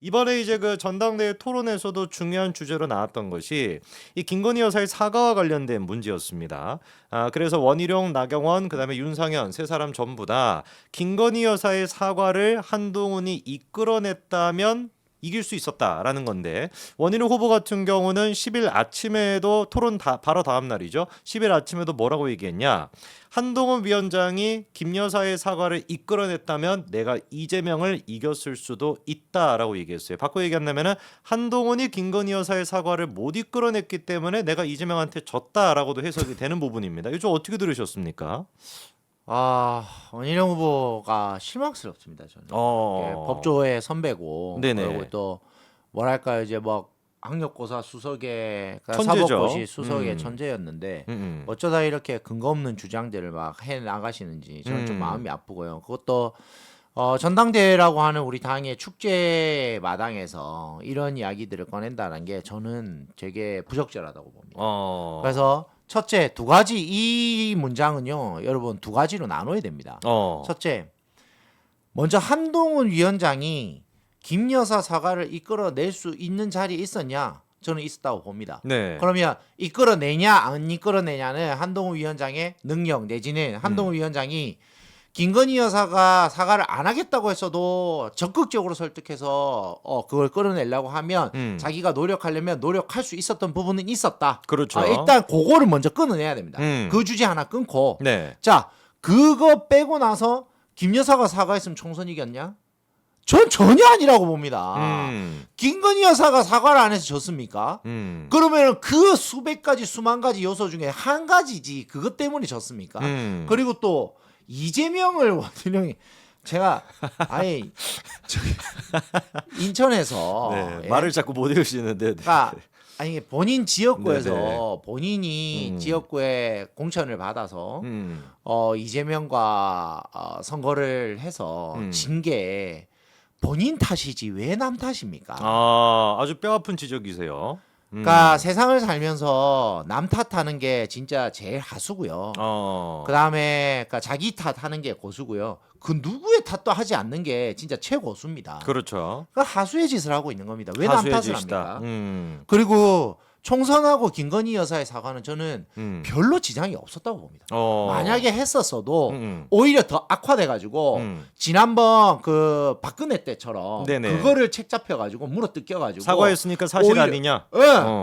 이번에 이제 그 전당대회 토론에서도 중요한 주제로 나왔던 것이 이 김건희 여사의 사과와 관련된 문제였습니다. 그래서 원희룡, 나경원, 그다음에 윤상현 세 사람 전부 다 김건희 여사의 사과를 한동훈이 이끌어냈다면 이길 수 있었다라는 건데, 원희룡 후보 같은 경우는 10일 아침에도 토론 바로 다음 날이죠. 10일 아침에도 뭐라고 얘기했냐? 한동훈 위원장이 김 여사의 사과를 이끌어냈다면 내가 이재명을 이겼을 수도 있다라고 얘기했어요. 바꿔 얘기한다면은 한동훈이 김건희 여사의 사과를 못 이끌어냈기 때문에 내가 이재명한테 졌다라고도 해석이 되는 부분입니다. 이거 좀 어떻게 들으셨습니까? 원희룡 후보가 실망스럽습니다. 저는 예, 법조의 선배고, 네네. 그리고 또 뭐랄까 이제 뭐 학력고사 수석의 천재죠. 사법고시 수석의 천재였는데 어쩌다 이렇게 근거 없는 주장들을 막 해 나가시는지 저는 좀 마음이 아프고요. 그것도 전당대회라고 하는 우리 당의 축제 마당에서 이런 이야기들을 꺼낸다는 게 저는 되게 부적절하다고 봅니다. 그래서 첫째, 두 가지 이 문장은요, 여러분 두 가지로 나눠야 됩니다. 첫째, 먼저 한동훈 위원장이 김 여사 사과를 이끌어낼 수 있는 자리에 있었냐? 저는 있었다고 봅니다. 네. 그러면 이끌어내냐 안 이끌어내냐는 한동훈 위원장의 능력 내지는 한동훈 위원장이 김건희 여사가 사과를 안 하겠다고 했어도 적극적으로 설득해서 그걸 끌어내려고 하면 자기가 노력하려면 노력할 수 있었던 부분은 있었다. 그렇죠. 일단 그거를 먼저 끊어내야 됩니다. 그 주제 하나 끊고 네. 자 그거 빼고 나서 김 여사가 사과했으면 총선 이겼냐? 전 전혀 아니라고 봅니다. 김건희 여사가 사과를 안 해서 졌습니까? 그러면 그 수백 가지 수만 가지 요소 중에 한 가지지 그것 때문에 졌습니까? 그리고 또 이재명을 원희룡이 제가 아예 인천에서 네. 말을 자꾸 못 이으시는데. 그러니까 아니 본인 지역구에서 네네. 본인이 지역구에 공천을 받아서 이재명과 선거를 해서 진 게 본인 탓이지 왜 남 탓입니까? 아주 뼈아픈 지적이세요. 그러니까 세상을 살면서 남 탓하는 게 진짜 제일 하수고요. 그다음에 그러니까 자기 탓하는 게 고수고요. 그 누구의 탓도 하지 않는 게 진짜 최고수입니다. 그렇죠. 그러니까 하수의 짓을 하고 있는 겁니다. 왜 남 하수의 탓을 짓이다. 합니까? 그리고 총선하고 김건희 여사의 사과는 저는 별로 지장이 없었다고 봅니다. 만약에 했었어도 오히려 더 악화돼가지고 지난번 그 박근혜 때처럼 네네. 그거를 책 잡혀가지고 물어뜯겨가지고 사과했으니까 사실 오히려- 아니냐?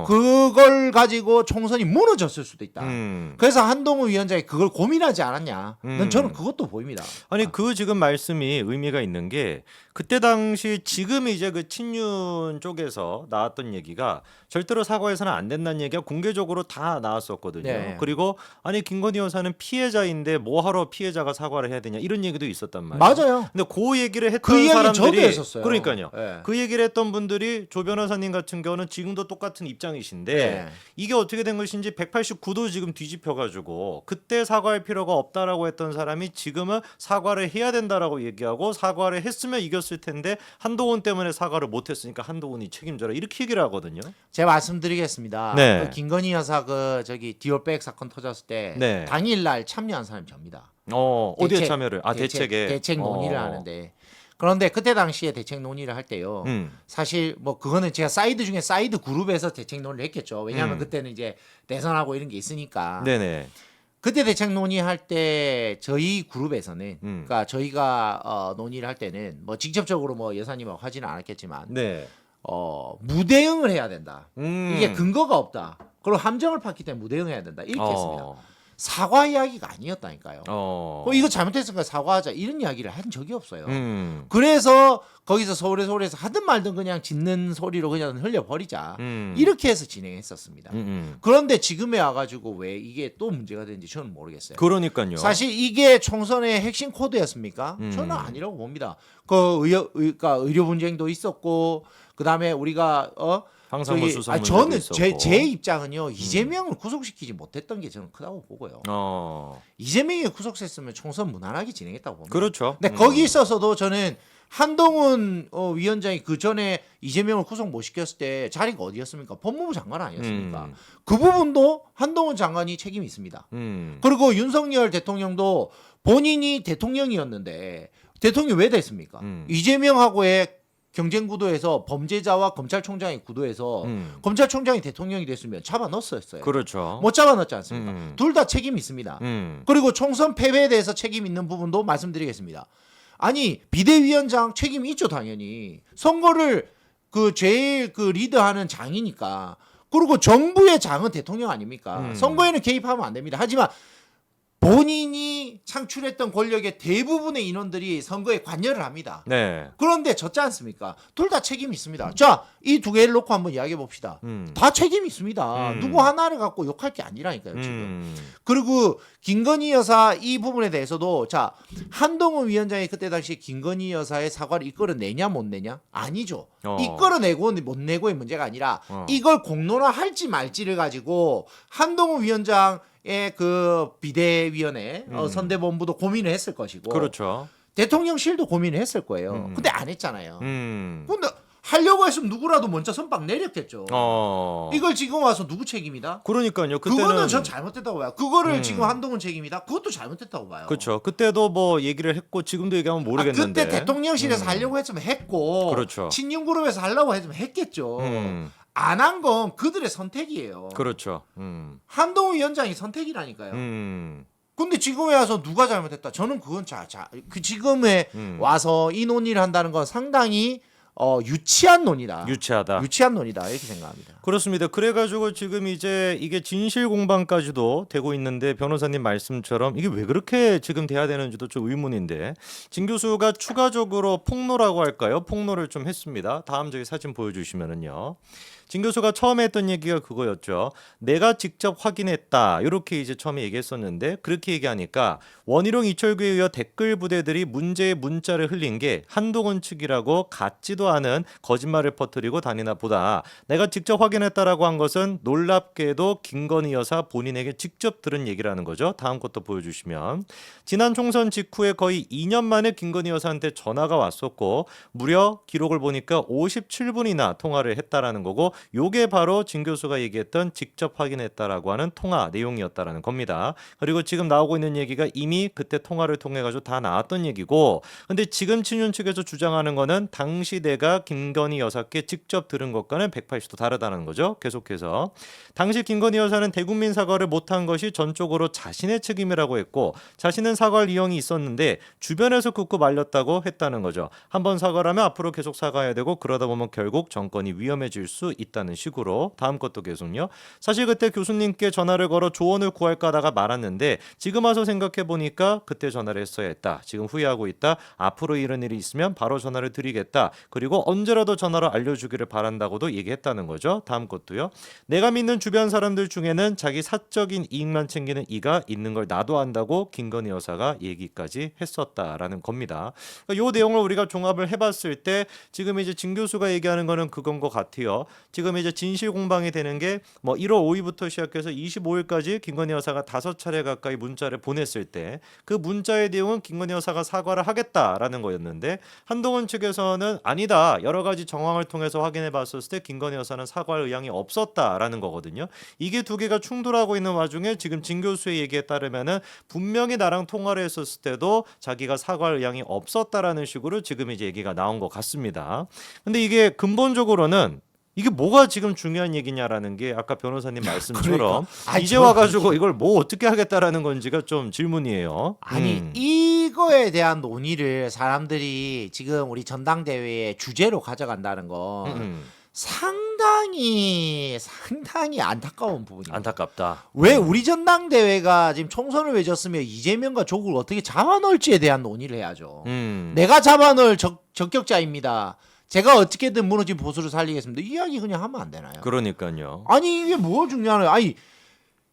그걸 가지고 총선이 무너졌을 수도 있다. 음. 그래서 한동훈 위원장이 그걸 고민하지 않았냐? 저는 그것도 보입니다. 아니 그 지금 말씀이 의미가 있는 게, 그때 당시 지금 이제 그 친윤 쪽에서 나왔던 얘기가 절대로 사과해서는 안 된다는 얘기가 공개적으로 다 나왔었거든요. 네. 그리고 아니 김건희 여사는 피해자인데 뭐하러 피해자가 사과를 해야 되냐 이런 얘기도 있었단 말이에요. 맞아요. 근데 그 얘기를 했던 그 이야기 사람들이 저도 했었어요. 그러니까요. 네. 그 얘기를 했던 분들이 조 변호사님 같은 경우는 지금도 똑같은 입장이신데 네. 이게 어떻게 된 것인지 189도 지금 뒤집혀가지고 그때 사과할 필요가 없다라고 했던 사람이 지금은 사과를 해야 된다라고 얘기하고, 사과를 했으면 이겼을 텐데 한동훈 때문에 사과를 못했으니까 한동훈이 책임져라 이렇게 얘기를 하거든요. 제가 말씀드리겠습니다. 네. 그 김건희 여사 그 저기 디올백 사건 터졌을 때 네. 당일날 참여한 사람이 접니다. 어디에 대책, 참여를? 대책에. 대책 논의를 하는데, 그런데 그때 당시에 대책 논의를 할 때요. 사실 뭐 그거는 제가 사이드 중에 사이드 그룹에서 대책 논의를 했겠죠. 왜냐하면 그때는 이제 대선하고 이런 게 있으니까. 네네. 그때 대책 논의할 때 저희 그룹에서는 그러니까 저희가 논의를 할 때는 뭐 직접적으로 뭐 여사님하고 하지는 않았겠지만 네. 무대응을 해야 된다. 이게 음. 근거가 없다. 그리고 함정을 팠기 때문에 무대응해야 된다. 이렇게 했습니다. 사과 이야기가 아니었다니까요. 이거 잘못했으니까 사과하자 이런 이야기를 한 적이 없어요. 그래서 거기서 서울에서 하든 말든 그냥 짖는 소리로 그냥 흘려버리자 이렇게 해서 진행했었습니다. 그런데 지금에 와가지고 왜 이게 또 문제가 되는지 저는 모르겠어요. 그러니까요. 사실 이게 총선의 핵심 코드였습니까? 저는 아니라고 봅니다. 그러니까 의료 분쟁도 있었고, 그 다음에 우리가 항상 뭐 수사 문제도 저는 있었고. 제 입장은요, 이재명을 구속시키지 못했던 게 저는 크다고 보고요. 이재명이 구속됐으면 총선 무난하게 진행했다고 봅니다. 그렇죠. 근데 거기 있어서도 저는 한동훈 위원장이 그 전에 이재명을 구속 못 시켰을 때 자리가 어디였습니까? 법무부 장관 아니었습니까? 그 부분도 한동훈 장관이 책임이 있습니다. 그리고 윤석열 대통령도 본인이 대통령이었는데 대통령이 왜 됐습니까? 이재명하고의 경쟁 구도에서 범죄자와 검찰총장의 구도에서 검찰총장이 대통령이 됐으면 잡아 넣었어요. 그렇죠. 못 잡아 넣었지 않습니까? 둘 다 책임 있습니다. 그리고 총선 패배에 대해서 책임 있는 부분도 말씀드리겠습니다. 아니 비대위원장 책임 있죠 당연히. 선거를 제일 리드하는 장이니까. 그리고 정부의 장은 대통령 아닙니까? 선거에는 개입하면 안 됩니다. 하지만 본인이 창출했던 권력의 대부분의 인원들이 선거에 관여를 합니다. 네. 그런데 졌지 않습니까? 둘 다 책임이 있습니다. 자, 이 두 개를 놓고 한번 이야기해 봅시다. 다 책임이 있습니다. 누구 하나를 갖고 욕할 게 아니라니까요, 지금. 그리고 김건희 여사 이 부분에 대해서도 자, 한동훈 위원장이 그때 당시 김건희 여사의 사과를 이끌어내냐 못 내냐? 아니죠. 이끌어내고 못 내고의 문제가 아니라 이걸 공론화할지 말지를 가지고 한동훈 위원장 비대위원회 선대본부도 고민을 했을 것이고 그렇죠. 대통령실도 고민을 했을 거예요. 근데 안 했잖아요. 근데 하려고 했으면 누구라도 먼저 선박 내렸겠죠. 이걸 지금 와서 누구 책임이다? 그러니까요. 그때는 그거는 전 잘못됐다고 봐요. 그거를 지금 한동훈 책임이다? 그것도 잘못됐다고 봐요. 그렇죠. 그때도 뭐 얘기를 했고 지금도 얘기하면 모르겠는데. 그때 대통령실에서 하려고 했으면 했고 그렇죠. 친윤그룹에서 하려고 했으면 했겠죠. 안 한 건 그들의 선택이에요. 그렇죠. 한동훈 위원장이 선택이라니까요. 근데 지금에 와서 누가 잘못했다? 저는 그건 지금에 와서 이 논의를 한다는 건 상당히 유치한 논의다. 유치한 논의다 이렇게 생각합니다. 그렇습니다. 그래가지고 지금 이제 이게 진실 공방까지도 되고 있는데 변호사님 말씀처럼 이게 왜 그렇게 지금 돼야 되는지도 좀 의문인데 진 교수가 추가적으로 폭로라고 할까요? 폭로를 좀 했습니다. 다음 저기 사진 보여주시면은요. 진 교수가 처음에 했던 얘기가 그거였죠. 내가 직접 확인했다. 이렇게 이제 처음에 얘기했었는데 그렇게 얘기하니까 원희룡 이철규에 이어 댓글 부대들이 문제의 문자를 흘린 게 한동훈 측이라고 같지도 않은 거짓말을 퍼뜨리고 다니나 보다. 내가 직접 확인했다라고 한 것은 놀랍게도 김건희 여사 본인에게 직접 들은 얘기라는 거죠. 다음 것도 보여주시면 지난 총선 직후에 거의 2년 만에 김건희 여사한테 전화가 왔었고 무려 기록을 보니까 57분이나 통화를 했다라는 거고 요게 바로 진 교수가 얘기했던 직접 확인했다라고 하는 통화 내용이었다라는 겁니다. 그리고 지금 나오고 있는 얘기가 이미 그때 통화를 통해 가지고 다 나왔던 얘기고 근데 지금 친윤 측에서 주장하는 거는 당시 내가 김건희 여사께 직접 들은 것과는 180도 다르다는 거죠. 계속해서 당시 김건희 여사는 대국민 사과를 못한 것이 전적으로 자신의 책임이라고 했고 자신은 사과할 의향이 있었는데 주변에서 굽고 말렸다고 했다는 거죠. 한번 사과를 하면 앞으로 계속 사과해야 되고 그러다 보면 결국 정권이 위험해질 수 있다는 식으로 다음 것도 계속요. 사실 그때 교수님께 전화를 걸어 조언을 구할까 하다가 말았는데 지금 와서 생각해 보니까 그때 전화를 했어야 했다. 지금 후회하고 있다. 앞으로 이런 일이 있으면 바로 전화를 드리겠다. 그리고 언제라도 전화로 알려주기를 바란다고도 얘기했다는 거죠. 다음 것도요. 내가 믿는 주변 사람들 중에는 자기 사적인 이익만 챙기는 이가 있는 걸 나도 안다고 김건희 여사가 얘기까지 했었다라는 겁니다. 그러니까 이 내용을 우리가 종합을 해봤을 때 지금 이제 진 교수가 얘기하는 거는 그건 것 같아요. 지금 이제 진실 공방이 되는 게 뭐 1월 5일부터 시작해서 25일까지 김건희 여사가 5차례 가까이 문자를 보냈을 때 그 문자의 내용은 김건희 여사가 사과를 하겠다라는 거였는데 한동훈 측에서는 아니다. 여러 가지 정황을 통해서 확인해 봤을 때 김건희 여사는 사과할 의향이 없었다라는 거거든요. 이게 두 개가 충돌하고 있는 와중에 지금 진 교수의 얘기에 따르면은 분명히 나랑 통화를 했었을 때도 자기가 사과할 의향이 없었다라는 식으로 지금 이제 얘기가 나온 것 같습니다. 근데 이게 근본적으로는 이게 뭐가 지금 중요한 얘기냐라는 게 아까 변호사님 말씀처럼 그러니까. 이제 와가지고 이걸 뭐 어떻게 하겠다라는 건지가 좀 질문이에요. 아니 이거에 대한 논의를 사람들이 지금 우리 전당대회의 주제로 가져간다는 건 상당히 안타까운 부분입니다. 안타깝다. 왜 우리 전당대회가 지금 총선을 왜 졌으면 이재명과 조국을 어떻게 잡아놓을지에 대한 논의를 해야죠. 내가 잡아놓을 적격자입니다. 제가 어떻게든 무너진 보수를 살리겠습니다. 이 이야기 그냥 하면 안 되나요? 그러니까요. 아니 이게 뭐 중요하나요? 아니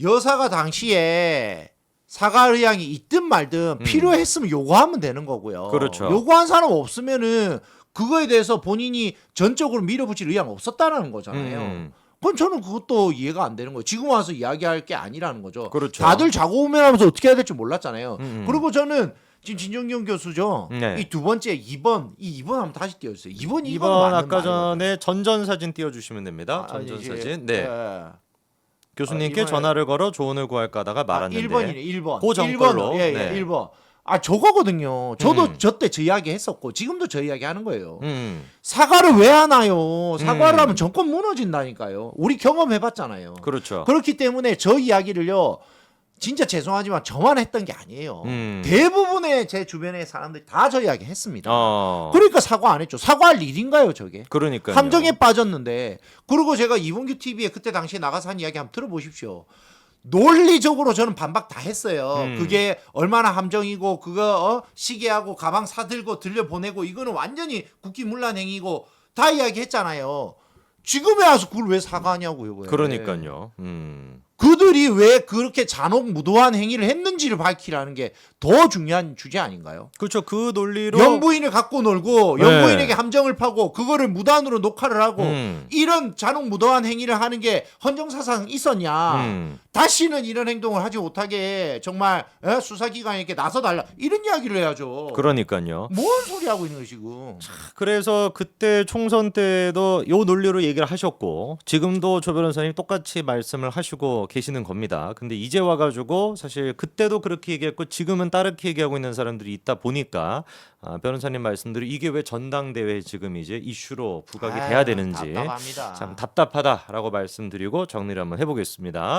여사가 당시에 사과 의향이 있든 말든 필요했으면 요구하면 되는 거고요. 그렇죠. 요구한 사람 없으면은 그거에 대해서 본인이 전적으로 밀어붙일 의향 없었다라는 거잖아요. 그건 저는 그것도 이해가 안 되는 거예요. 지금 와서 이야기할 게 아니라는 거죠. 그렇죠. 다들 자고 오면하면서 어떻게 해야 될지 몰랐잖아요. 그리고 저는 지금 진정경 교수죠. 네. 이 두 번째 2번, 이 2번 한번 다시 띄워주세요. 2번 아까 전에 전전 사진 띄워주시면 됩니다. 전전 사진. 네. 교수님께 이번에- 전화를 걸어 조언을 구할까 하다가 말았는데 1번이네. 1번. 그 정걸로. 예, 네. 1번. 저거거든요. 저도 저때 저 이야기 했었고 지금도 저 이야기 하는 거예요. 음. 사과를 왜 하나요? 사과를 하면 정권 무너진다니까요. 우리 경험해봤잖아요. 그렇죠. 그렇기 때문에 저 이야기를요. 진짜 죄송하지만 저만 했던 게 아니에요. 대부분의 제 주변의 사람들이 다 저 이야기 했습니다. 그러니까 사과 안 했죠. 사과할 일인가요, 저게? 그러니까요. 함정에 빠졌는데. 그리고 제가 이봉규 TV에 그때 당시에 나가서 한 이야기 한번 들어보십시오. 논리적으로 저는 반박 다 했어요. 그게 얼마나 함정이고 그거 시계하고 가방 사들고 들려보내고 이거는 완전히 국기문란 행위고 다 이야기했잖아요. 지금에 와서 그걸 왜 사과하냐고요. 왜. 그러니까요. 그들이 왜 그렇게 잔혹무도한 행위를 했는지를 밝히라는 게 더 중요한 주제 아닌가요? 그렇죠. 그 논리로 영부인을 갖고 놀고 영부인에게 함정을 파고 그거를 무단으로 녹화를 하고 이런 잔혹무도한 행위를 하는 게 헌정사상 있었냐? 다시는 이런 행동을 하지 못하게 정말 수사기관에게 나서달라 이런 이야기를 해야죠. 그러니까요. 뭔 소리 하고 있는 것이고. 그래서 그때 총선 때도 요 논리로 얘기를 하셨고 지금도 조 변호사님 똑같이 말씀을 하시고 계시는 겁니다. 근데 이제 와가지고 사실 그때도 그렇게 얘기했고 지금은 다르게 얘기하고 있는 사람들이 있다 보니까 변호사님 말씀대로 이게 왜 전당대회 지금 이제 이슈로 부각이 돼야 되는지 답답합니다. 참 답답하다라고 말씀드리고 정리를 한번 해보겠습니다.